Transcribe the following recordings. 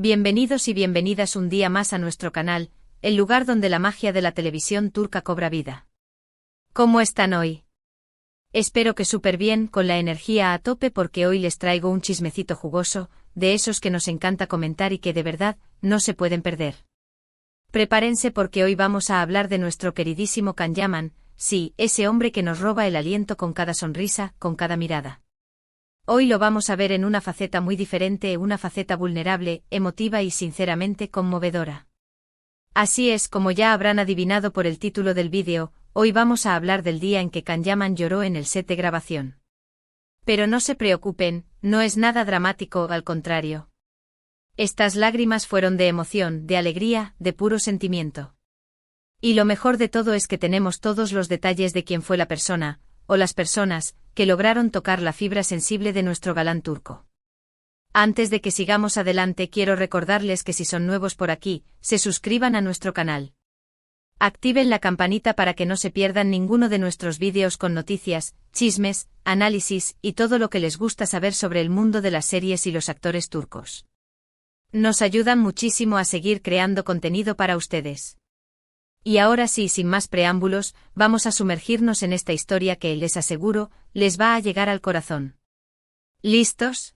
Bienvenidos y bienvenidas un día más a nuestro canal, el lugar donde la magia de la televisión turca cobra vida. ¿Cómo están hoy? Espero que súper bien, con la energía a tope porque hoy les traigo un chismecito jugoso, de esos que nos encanta comentar y que de verdad, no se pueden perder. Prepárense porque hoy vamos a hablar de nuestro queridísimo Can Yaman, sí, ese hombre que nos roba el aliento con cada sonrisa, con cada mirada. Hoy lo vamos a ver en una faceta muy diferente, una faceta vulnerable, emotiva y sinceramente conmovedora. Así es, como ya habrán adivinado por el título del vídeo, hoy vamos a hablar del día en que Can Yaman lloró en el set de grabación. Pero no se preocupen, no es nada dramático, al contrario. Estas lágrimas fueron de emoción, de alegría, de puro sentimiento. Y lo mejor de todo es que tenemos todos los detalles de quién fue la persona, o las personas, que lograron tocar la fibra sensible de nuestro galán turco. Antes de que sigamos adelante quiero recordarles que si son nuevos por aquí, se suscriban a nuestro canal. Activen la campanita para que no se pierdan ninguno de nuestros vídeos con noticias, chismes, análisis y todo lo que les gusta saber sobre el mundo de las series y los actores turcos. Nos ayudan muchísimo a seguir creando contenido para ustedes. Y ahora sí, sin más preámbulos, vamos a sumergirnos en esta historia que, les aseguro, les va a llegar al corazón. ¿Listos?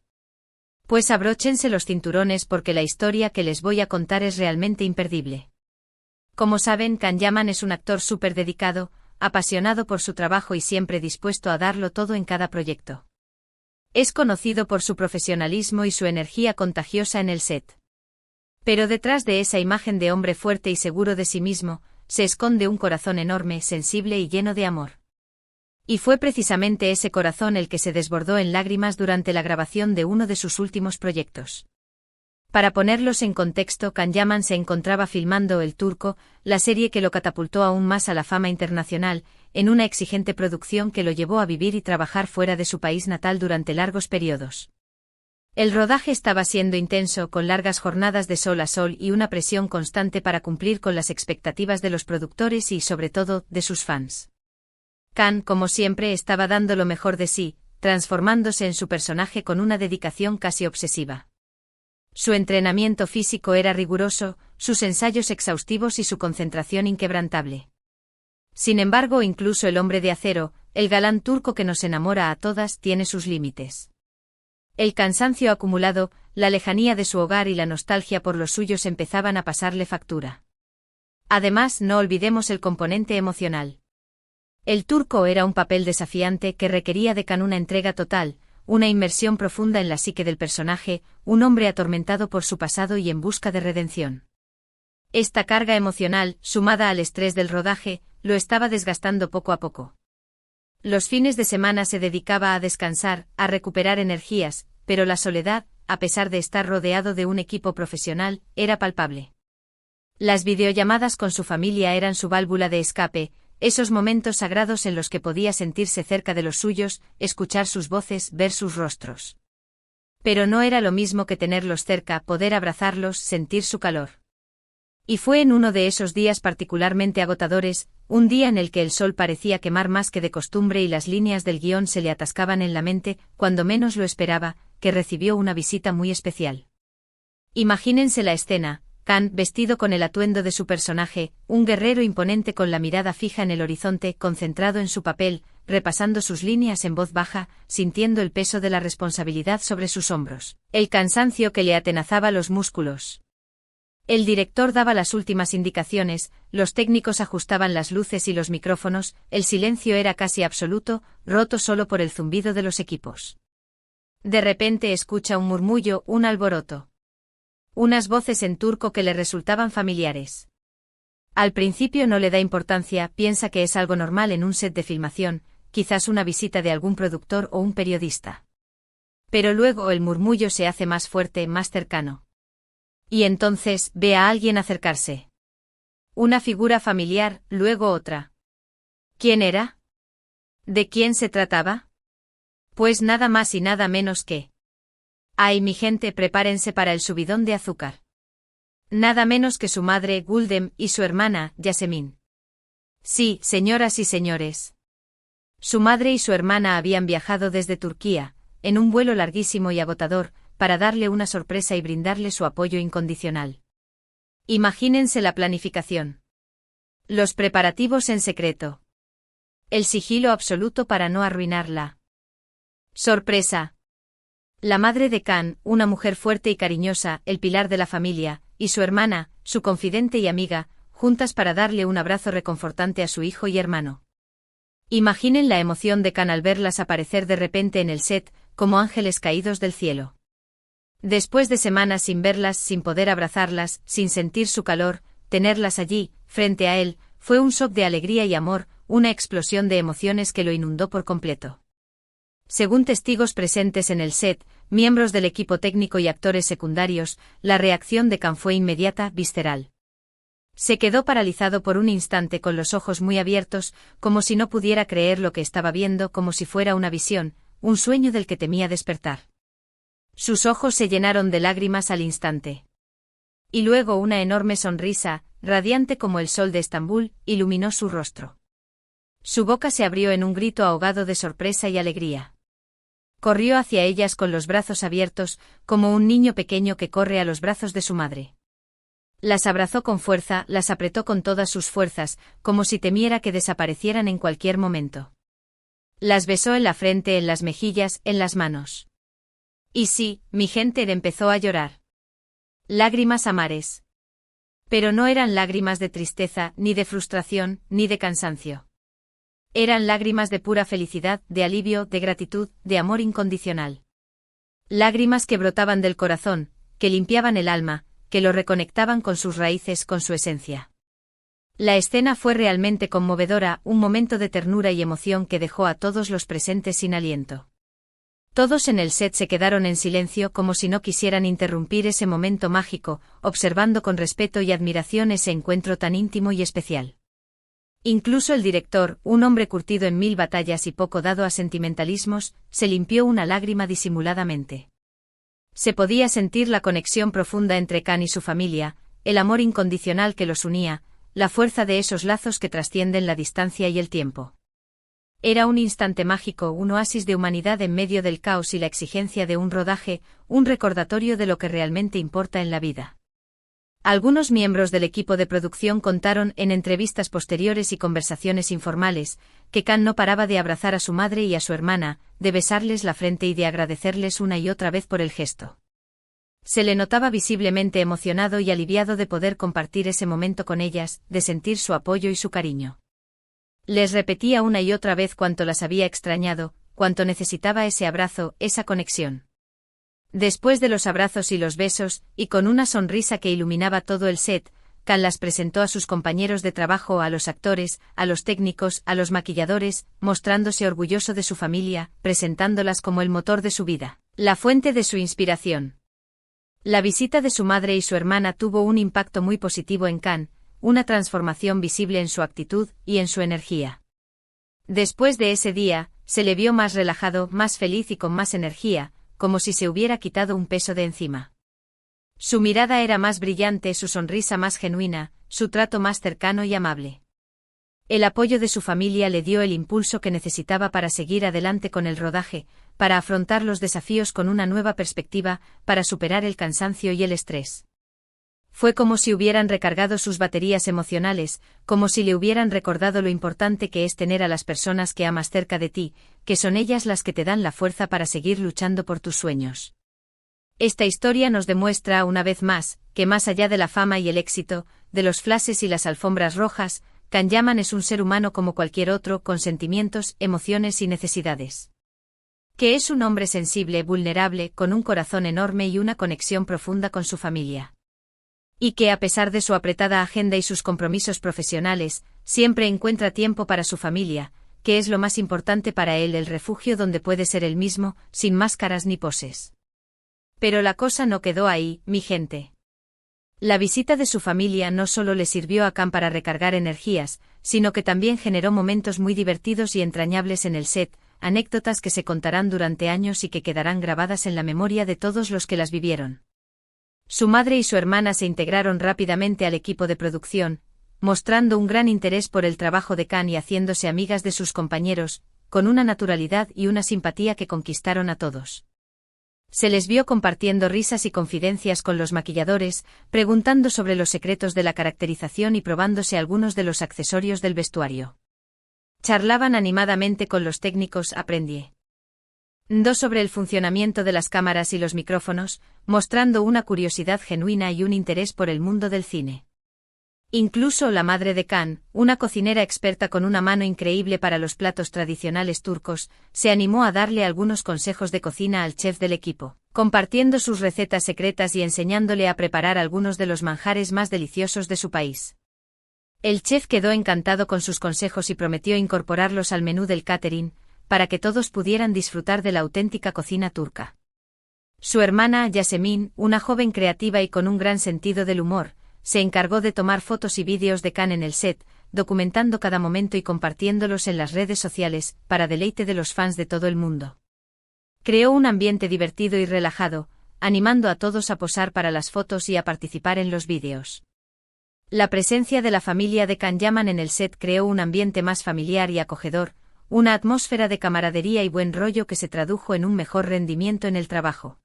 Pues abróchense los cinturones porque la historia que les voy a contar es realmente imperdible. Como saben, Can Yaman es un actor súper dedicado, apasionado por su trabajo y siempre dispuesto a darlo todo en cada proyecto. Es conocido por su profesionalismo y su energía contagiosa en el set. Pero detrás de esa imagen de hombre fuerte y seguro de sí mismo, se esconde un corazón enorme, sensible y lleno de amor. Y fue precisamente ese corazón el que se desbordó en lágrimas durante la grabación de uno de sus últimos proyectos. Para ponerlos en contexto, Can Yaman se encontraba filmando El Turco, la serie que lo catapultó aún más a la fama internacional, en una exigente producción que lo llevó a vivir y trabajar fuera de su país natal durante largos periodos. El rodaje estaba siendo intenso, con largas jornadas de sol a sol y una presión constante para cumplir con las expectativas de los productores y, sobre todo, de sus fans. Can, como siempre, estaba dando lo mejor de sí, transformándose en su personaje con una dedicación casi obsesiva. Su entrenamiento físico era riguroso, sus ensayos exhaustivos y su concentración inquebrantable. Sin embargo, incluso el hombre de acero, el galán turco que nos enamora a todas, tiene sus límites. El cansancio acumulado, la lejanía de su hogar y la nostalgia por los suyos empezaban a pasarle factura. Además, no olvidemos el componente emocional. El Turco era un papel desafiante que requería de Can una entrega total, una inmersión profunda en la psique del personaje, un hombre atormentado por su pasado y en busca de redención. Esta carga emocional, sumada al estrés del rodaje, lo estaba desgastando poco a poco. Los fines de semana se dedicaba a descansar, a recuperar energías, pero la soledad, a pesar de estar rodeado de un equipo profesional, era palpable. Las videollamadas con su familia eran su válvula de escape, esos momentos sagrados en los que podía sentirse cerca de los suyos, escuchar sus voces, ver sus rostros. Pero no era lo mismo que tenerlos cerca, poder abrazarlos, sentir su calor. Y fue en uno de esos días particularmente agotadores, un día en el que el sol parecía quemar más que de costumbre y las líneas del guión se le atascaban en la mente, cuando menos lo esperaba, que recibió una visita muy especial. Imagínense la escena: Can, vestido con el atuendo de su personaje, un guerrero imponente con la mirada fija en el horizonte, concentrado en su papel, repasando sus líneas en voz baja, sintiendo el peso de la responsabilidad sobre sus hombros, el cansancio que le atenazaba los músculos. El director daba las últimas indicaciones, los técnicos ajustaban las luces y los micrófonos, el silencio era casi absoluto, roto solo por el zumbido de los equipos. De repente escucha un murmullo, un alboroto. Unas voces en turco que le resultaban familiares. Al principio no le da importancia, piensa que es algo normal en un set de filmación, quizás una visita de algún productor o un periodista. Pero luego el murmullo se hace más fuerte, más cercano. Y entonces ve a alguien acercarse. Una figura familiar, luego otra. ¿Quién era? ¿De quién se trataba? Pues nada más y nada menos que... ¡Ay, mi gente, prepárense para el subidón de azúcar! Nada menos que su madre, Guldem, y su hermana, Yasemin. Sí, señoras y señores. Su madre y su hermana habían viajado desde Turquía, en un vuelo larguísimo y agotador, para darle una sorpresa y brindarle su apoyo incondicional. Imagínense la planificación. Los preparativos en secreto. El sigilo absoluto para no arruinarla. Sorpresa. La madre de Khan, una mujer fuerte y cariñosa, el pilar de la familia, y su hermana, su confidente y amiga, juntas para darle un abrazo reconfortante a su hijo y hermano. Imaginen la emoción de Khan al verlas aparecer de repente en el set, como ángeles caídos del cielo. Después de semanas sin verlas, sin poder abrazarlas, sin sentir su calor, tenerlas allí, frente a él, fue un shock de alegría y amor, una explosión de emociones que lo inundó por completo. Según testigos presentes en el set, miembros del equipo técnico y actores secundarios, la reacción de Khan fue inmediata, visceral. Se quedó paralizado por un instante con los ojos muy abiertos, como si no pudiera creer lo que estaba viendo, como si fuera una visión, un sueño del que temía despertar. Sus ojos se llenaron de lágrimas al instante. Y luego una enorme sonrisa, radiante como el sol de Estambul, iluminó su rostro. Su boca se abrió en un grito ahogado de sorpresa y alegría. Corrió hacia ellas con los brazos abiertos, como un niño pequeño que corre a los brazos de su madre. Las abrazó con fuerza, las apretó con todas sus fuerzas, como si temiera que desaparecieran en cualquier momento. Las besó en la frente, en las mejillas, en las manos. Y sí, mi gente empezó a llorar. Lágrimas a mares. Pero no eran lágrimas de tristeza, ni de frustración, ni de cansancio. Eran lágrimas de pura felicidad, de alivio, de gratitud, de amor incondicional. Lágrimas que brotaban del corazón, que limpiaban el alma, que lo reconectaban con sus raíces, con su esencia. La escena fue realmente conmovedora, un momento de ternura y emoción que dejó a todos los presentes sin aliento. Todos en el set se quedaron en silencio como si no quisieran interrumpir ese momento mágico, observando con respeto y admiración ese encuentro tan íntimo y especial. Incluso el director, un hombre curtido en 1000 batallas y poco dado a sentimentalismos, se limpió una lágrima disimuladamente. Se podía sentir la conexión profunda entre Khan y su familia, el amor incondicional que los unía, la fuerza de esos lazos que trascienden la distancia y el tiempo. Era un instante mágico, un oasis de humanidad en medio del caos y la exigencia de un rodaje, un recordatorio de lo que realmente importa en la vida. Algunos miembros del equipo de producción contaron en entrevistas posteriores y conversaciones informales, que Khan no paraba de abrazar a su madre y a su hermana, de besarles la frente y de agradecerles una y otra vez por el gesto. Se le notaba visiblemente emocionado y aliviado de poder compartir ese momento con ellas, de sentir su apoyo y su cariño. Les repetía una y otra vez cuánto las había extrañado, cuánto necesitaba ese abrazo, esa conexión. Después de los abrazos y los besos, y con una sonrisa que iluminaba todo el set, Khan las presentó a sus compañeros de trabajo, a los actores, a los técnicos, a los maquilladores, mostrándose orgulloso de su familia, presentándolas como el motor de su vida, la fuente de su inspiración. La visita de su madre y su hermana tuvo un impacto muy positivo en Khan, una transformación visible en su actitud y en su energía. Después de ese día, se le vio más relajado, más feliz y con más energía, como si se hubiera quitado un peso de encima. Su mirada era más brillante, su sonrisa más genuina, su trato más cercano y amable. El apoyo de su familia le dio el impulso que necesitaba para seguir adelante con el rodaje, para afrontar los desafíos con una nueva perspectiva, para superar el cansancio y el estrés. Fue como si hubieran recargado sus baterías emocionales, como si le hubieran recordado lo importante que es tener a las personas que amas cerca de ti, que son ellas las que te dan la fuerza para seguir luchando por tus sueños. Esta historia nos demuestra una vez más, que más allá de la fama y el éxito, de los flashes y las alfombras rojas, Khan Yaman es un ser humano como cualquier otro, con sentimientos, emociones y necesidades. Que es un hombre sensible, vulnerable, con un corazón enorme y una conexión profunda con su familia. Y que a pesar de su apretada agenda y sus compromisos profesionales, siempre encuentra tiempo para su familia, que es lo más importante para él, el refugio donde puede ser él mismo, sin máscaras ni poses. Pero la cosa no quedó ahí, mi gente. La visita de su familia no solo le sirvió a Khan para recargar energías, sino que también generó momentos muy divertidos y entrañables en el set, anécdotas que se contarán durante años y que quedarán grabadas en la memoria de todos los que las vivieron. Su madre y su hermana se integraron rápidamente al equipo de producción, mostrando un gran interés por el trabajo de Khan y haciéndose amigas de sus compañeros, con una naturalidad y una simpatía que conquistaron a todos. Se les vio compartiendo risas y confidencias con los maquilladores, preguntando sobre los secretos de la caracterización y probándose algunos de los accesorios del vestuario. Charlaban animadamente con los técnicos aprendiendo sobre el funcionamiento de las cámaras y los micrófonos, mostrando una curiosidad genuina y un interés por el mundo del cine. Incluso la madre de Can, una cocinera experta con una mano increíble para los platos tradicionales turcos, se animó a darle algunos consejos de cocina al chef del equipo, compartiendo sus recetas secretas y enseñándole a preparar algunos de los manjares más deliciosos de su país. El chef quedó encantado con sus consejos y prometió incorporarlos al menú del catering, para que todos pudieran disfrutar de la auténtica cocina turca. Su hermana, Yasemin, una joven creativa y con un gran sentido del humor, se encargó de tomar fotos y vídeos de Can en el set, documentando cada momento y compartiéndolos en las redes sociales, para deleite de los fans de todo el mundo. Creó un ambiente divertido y relajado, animando a todos a posar para las fotos y a participar en los vídeos. La presencia de la familia de Can Yaman en el set creó un ambiente más familiar y acogedor, una atmósfera de camaradería y buen rollo que se tradujo en un mejor rendimiento en el trabajo.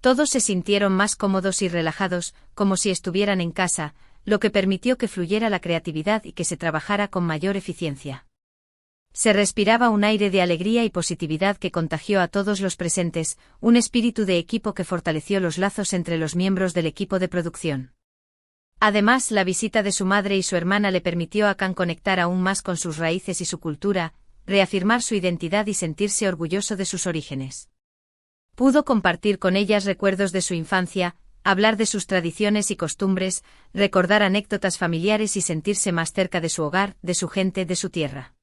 Todos se sintieron más cómodos y relajados, como si estuvieran en casa, lo que permitió que fluyera la creatividad y que se trabajara con mayor eficiencia. Se respiraba un aire de alegría y positividad que contagió a todos los presentes, un espíritu de equipo que fortaleció los lazos entre los miembros del equipo de producción. Además, la visita de su madre y su hermana le permitió a Can conectar aún más con sus raíces y su cultura, reafirmar su identidad y sentirse orgulloso de sus orígenes. Pudo compartir con ellas recuerdos de su infancia, hablar de sus tradiciones y costumbres, recordar anécdotas familiares y sentirse más cerca de su hogar, de su gente, de su tierra.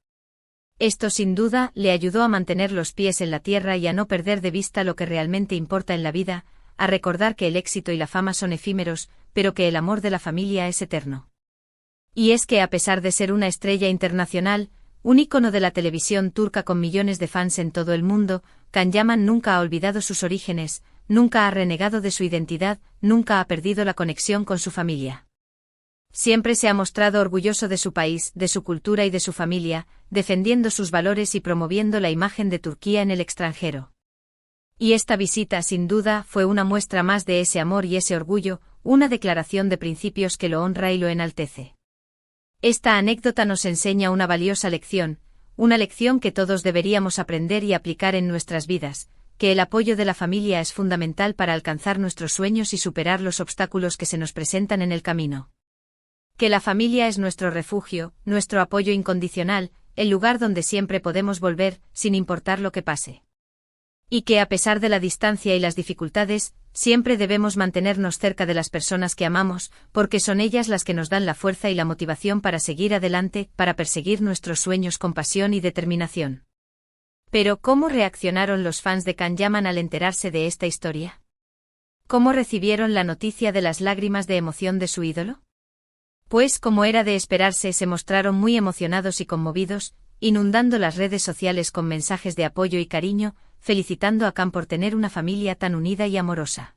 Esto sin duda le ayudó a mantener los pies en la tierra y a no perder de vista lo que realmente importa en la vida, a recordar que el éxito y la fama son efímeros, pero que el amor de la familia es eterno. Y es que a pesar de ser una estrella internacional, un ícono de la televisión turca con millones de fans en todo el mundo, Can Yaman nunca ha olvidado sus orígenes, nunca ha renegado de su identidad, nunca ha perdido la conexión con su familia. Siempre se ha mostrado orgulloso de su país, de su cultura y de su familia, defendiendo sus valores y promoviendo la imagen de Turquía en el extranjero. Y esta visita, sin duda, fue una muestra más de ese amor y ese orgullo, una declaración de principios que lo honra y lo enaltece. Esta anécdota nos enseña una valiosa lección, una lección que todos deberíamos aprender y aplicar en nuestras vidas, que el apoyo de la familia es fundamental para alcanzar nuestros sueños y superar los obstáculos que se nos presentan en el camino. Que la familia es nuestro refugio, nuestro apoyo incondicional, el lugar donde siempre podemos volver, sin importar lo que pase. Y que a pesar de la distancia y las dificultades, siempre debemos mantenernos cerca de las personas que amamos, porque son ellas las que nos dan la fuerza y la motivación para seguir adelante, para perseguir nuestros sueños con pasión y determinación. Pero ¿cómo reaccionaron los fans de Can Yaman al enterarse de esta historia? ¿Cómo recibieron la noticia de las lágrimas de emoción de su ídolo? Pues como era de esperarse, se mostraron muy emocionados y conmovidos, inundando las redes sociales con mensajes de apoyo y cariño, felicitando a Can por tener una familia tan unida y amorosa.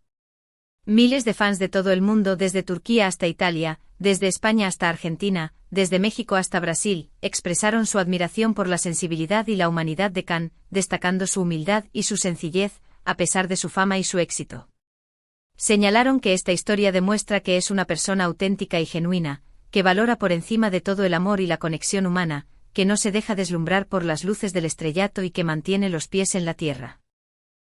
Miles de fans de todo el mundo, desde Turquía hasta Italia, desde España hasta Argentina, desde México hasta Brasil, expresaron su admiración por la sensibilidad y la humanidad de Can, destacando su humildad y su sencillez, a pesar de su fama y su éxito. Señalaron que esta historia demuestra que es una persona auténtica y genuina, que valora por encima de todo el amor y la conexión humana, que no se deja deslumbrar por las luces del estrellato y que mantiene los pies en la tierra.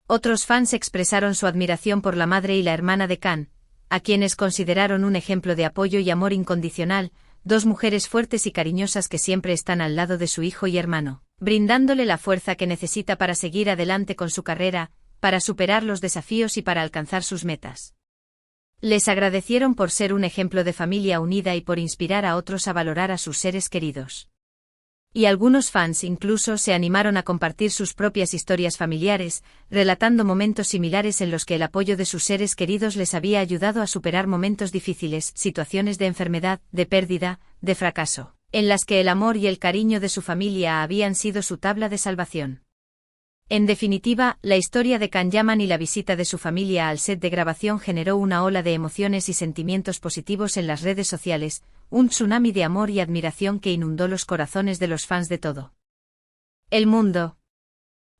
Otros fans expresaron su admiración por la madre y la hermana de Can, a quienes consideraron un ejemplo de apoyo y amor incondicional, dos mujeres fuertes y cariñosas que siempre están al lado de su hijo y hermano, brindándole la fuerza que necesita para seguir adelante con su carrera, para superar los desafíos y para alcanzar sus metas. Les agradecieron por ser un ejemplo de familia unida y por inspirar a otros a valorar a sus seres queridos. Y algunos fans incluso se animaron a compartir sus propias historias familiares, relatando momentos similares en los que el apoyo de sus seres queridos les había ayudado a superar momentos difíciles, situaciones de enfermedad, de pérdida, de fracaso, en las que el amor y el cariño de su familia habían sido su tabla de salvación. En definitiva, la historia de Can Yaman y la visita de su familia al set de grabación generó una ola de emociones y sentimientos positivos en las redes sociales, un tsunami de amor y admiración que inundó los corazones de los fans de todo el mundo.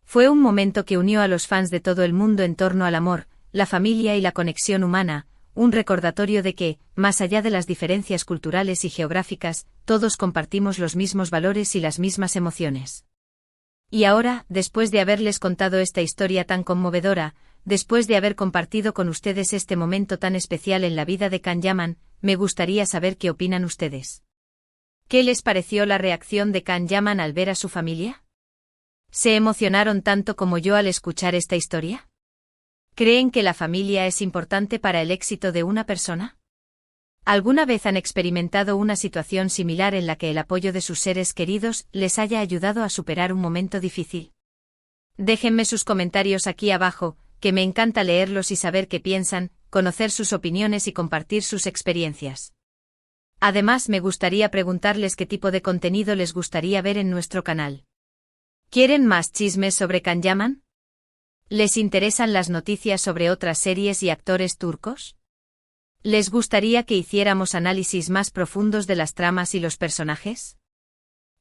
Fue un momento que unió a los fans de todo el mundo en torno al amor, la familia y la conexión humana, un recordatorio de que, más allá de las diferencias culturales y geográficas, todos compartimos los mismos valores y las mismas emociones. Y ahora, después de haberles contado esta historia tan conmovedora, después de haber compartido con ustedes este momento tan especial en la vida de Can Yaman, me gustaría saber qué opinan ustedes. ¿Qué les pareció la reacción de Can Yaman al ver a su familia? ¿Se emocionaron tanto como yo al escuchar esta historia? ¿Creen que la familia es importante para el éxito de una persona? ¿Alguna vez han experimentado una situación similar en la que el apoyo de sus seres queridos les haya ayudado a superar un momento difícil? Déjenme sus comentarios aquí abajo, que me encanta leerlos y saber qué piensan, conocer sus opiniones y compartir sus experiencias. Además, me gustaría preguntarles qué tipo de contenido les gustaría ver en nuestro canal. ¿Quieren más chismes sobre Can Yaman? ¿Les interesan las noticias sobre otras series y actores turcos? ¿Les gustaría que hiciéramos análisis más profundos de las tramas y los personajes?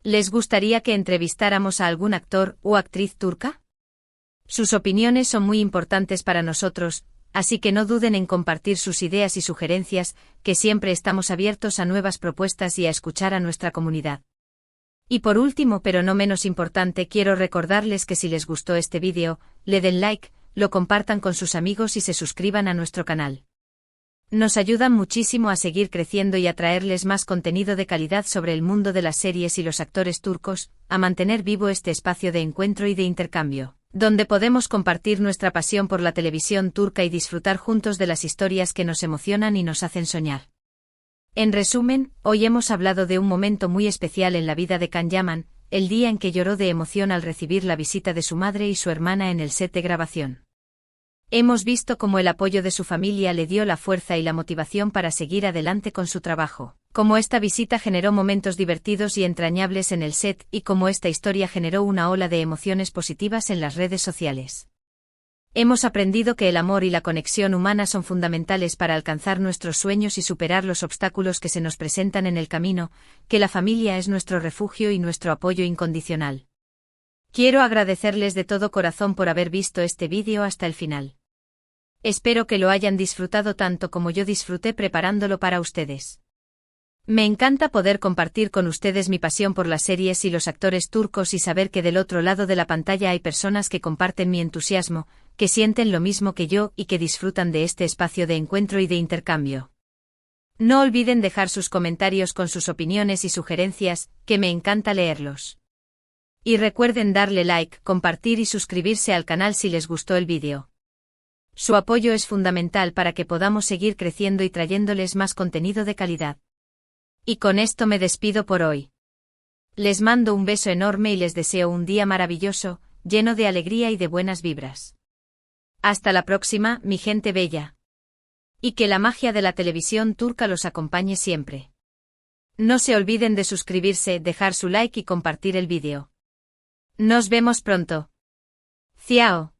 ¿Les gustaría que entrevistáramos a algún actor o actriz turca? Sus opiniones son muy importantes para nosotros, así que no duden en compartir sus ideas y sugerencias, que siempre estamos abiertos a nuevas propuestas y a escuchar a nuestra comunidad. Y por último, pero no menos importante, quiero recordarles que si les gustó este vídeo, le den like, lo compartan con sus amigos y se suscriban a nuestro canal. Nos ayudan muchísimo a seguir creciendo y a traerles más contenido de calidad sobre el mundo de las series y los actores turcos, a mantener vivo este espacio de encuentro y de intercambio, donde podemos compartir nuestra pasión por la televisión turca y disfrutar juntos de las historias que nos emocionan y nos hacen soñar. En resumen, hoy hemos hablado de un momento muy especial en la vida de Can Yaman, el día en que lloró de emoción al recibir la visita de su madre y su hermana en el set de grabación. Hemos visto cómo el apoyo de su familia le dio la fuerza y la motivación para seguir adelante con su trabajo, cómo esta visita generó momentos divertidos y entrañables en el set y cómo esta historia generó una ola de emociones positivas en las redes sociales. Hemos aprendido que el amor y la conexión humana son fundamentales para alcanzar nuestros sueños y superar los obstáculos que se nos presentan en el camino, que la familia es nuestro refugio y nuestro apoyo incondicional. Quiero agradecerles de todo corazón por haber visto este vídeo hasta el final. Espero que lo hayan disfrutado tanto como yo disfruté preparándolo para ustedes. Me encanta poder compartir con ustedes mi pasión por las series y los actores turcos y saber que del otro lado de la pantalla hay personas que comparten mi entusiasmo, que sienten lo mismo que yo y que disfrutan de este espacio de encuentro y de intercambio. No olviden dejar sus comentarios con sus opiniones y sugerencias, que me encanta leerlos. Y recuerden darle like, compartir y suscribirse al canal si les gustó el vídeo. Su apoyo es fundamental para que podamos seguir creciendo y trayéndoles más contenido de calidad. Y con esto me despido por hoy. Les mando un beso enorme y les deseo un día maravilloso, lleno de alegría y de buenas vibras. Hasta la próxima, mi gente bella. Y que la magia de la televisión turca los acompañe siempre. No se olviden de suscribirse, dejar su like y compartir el vídeo. Nos vemos pronto. Ciao.